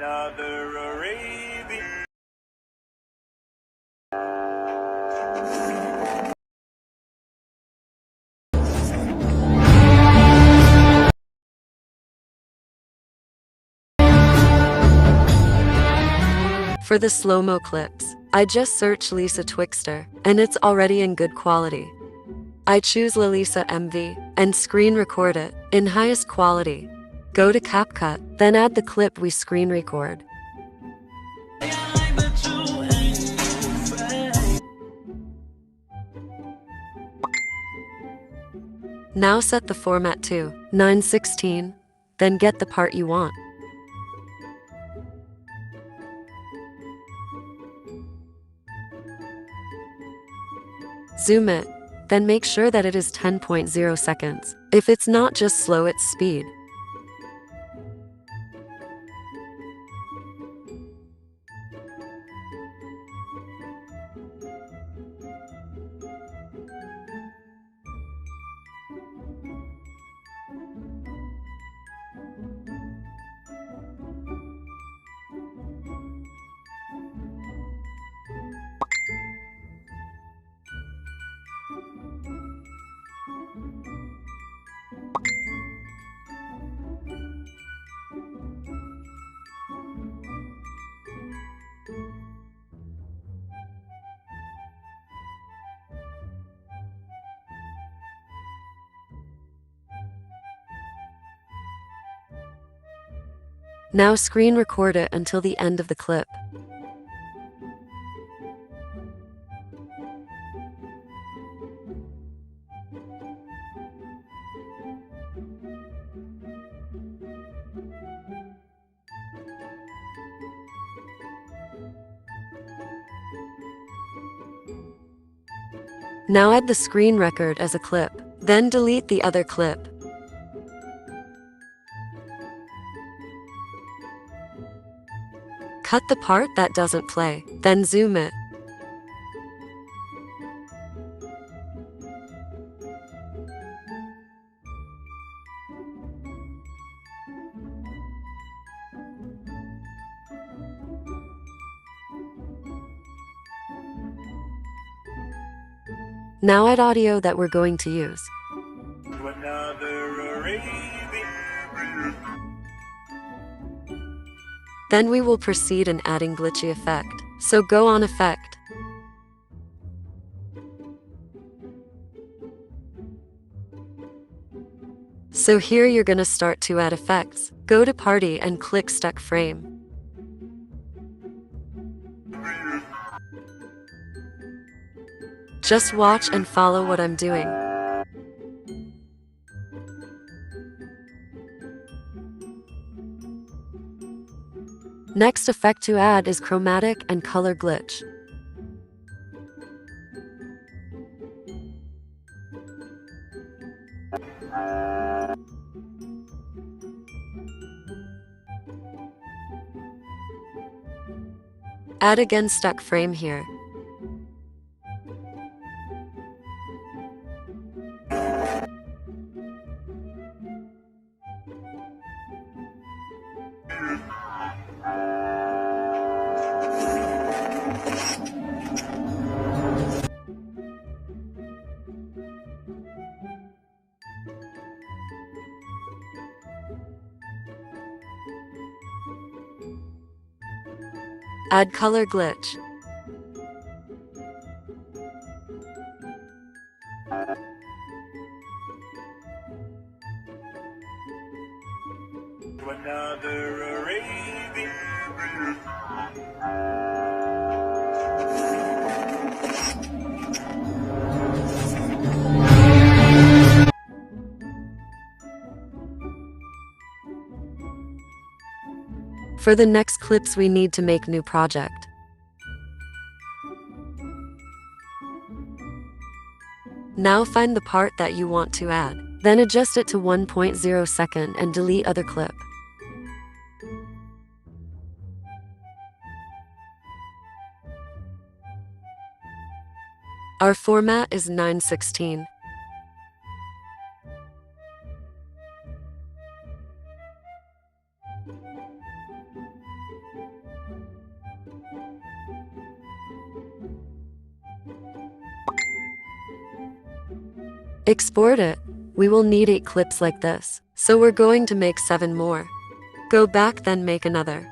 another Arabian. For the slow-mo clips, I just search Lisa Twixter, and it's already in good quality. I choose Lalisa MV, and screen record it, in highest quality. Go to Capcut, then add the clip we screen record. Now set the format to 9:16, then get the part you want. Zoom it, then make sure that it is 10.0 seconds. If it's not, just slow its speed. Now screen record it until the end of the clip. Now add the screen record as a clip, then delete the other clip. Cut the part that doesn't play, then zoom it. Now add audio that we're going to use. Another Arabian. Then we will proceed in adding glitchy effect. So go on effect. So here you're gonna start to add effects. Go to party and click stuck frame. Just watch and follow what I'm doing. Next effect to add is chromatic and color glitch. Add again stuck frame here. Add color glitch. Another Arabian. For the next clips we need to make new project. Now find the part that you want to add, then adjust it to 1.0 second and delete other clip. Our format is 9:16. Export it. We will need 8 clips like this, so we're going to make 7 more. Go back, then make another.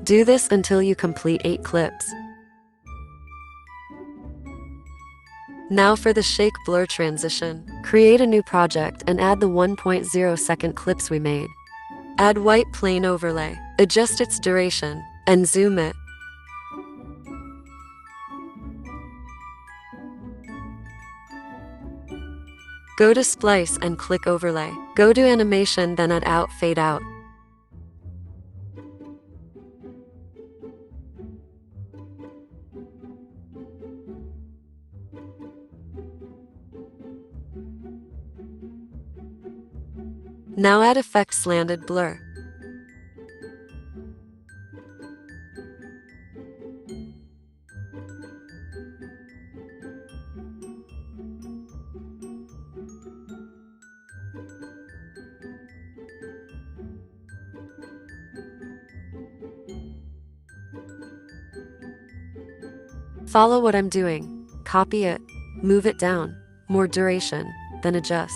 Do this until you complete 8 clips. Now for the shake blur transition. Create a new project and add the 1.0 second clips we made. Add white plane overlay, adjust its duration, and zoom it. Go to splice and click overlay. Go to animation, then add out fade out. Now add effect slanted blur. Follow what I'm doing. Copy it, move it down, more duration, then adjust.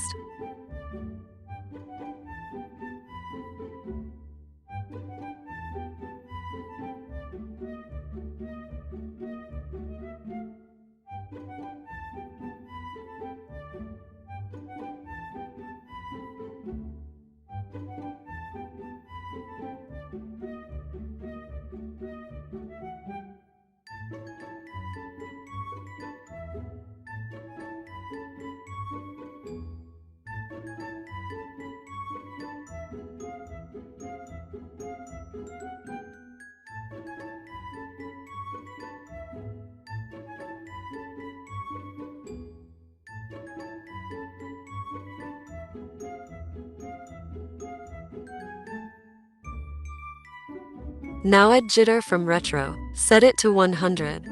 Now add jitter from retro. Set it to 100.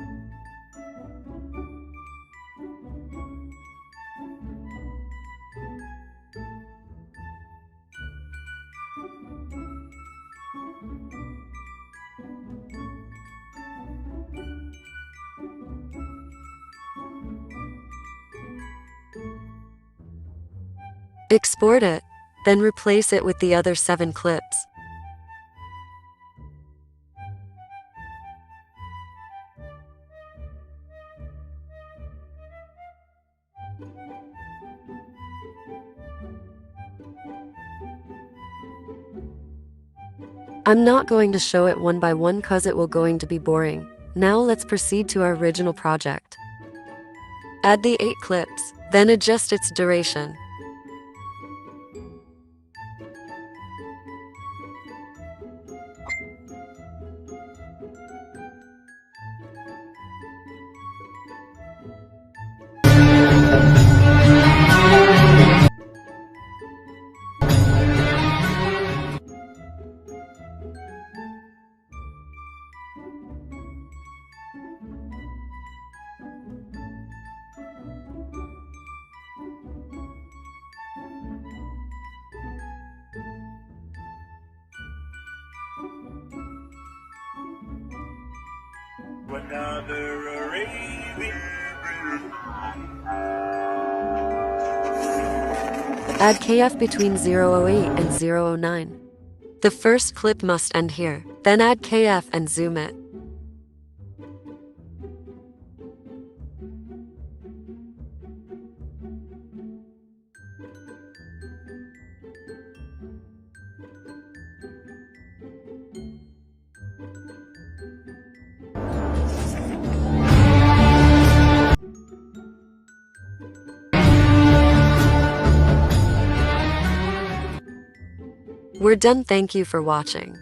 Export it, then replace it with the other 7 clips. I'm not going to show it one by one cause it will going to be boring. Now let's proceed to our original project. Add the 8 clips, then adjust its duration. Another Arabian. Add KF between 008 and 009. The first clip must end here, then add KF and zoom it. We're done. Thank you for watching.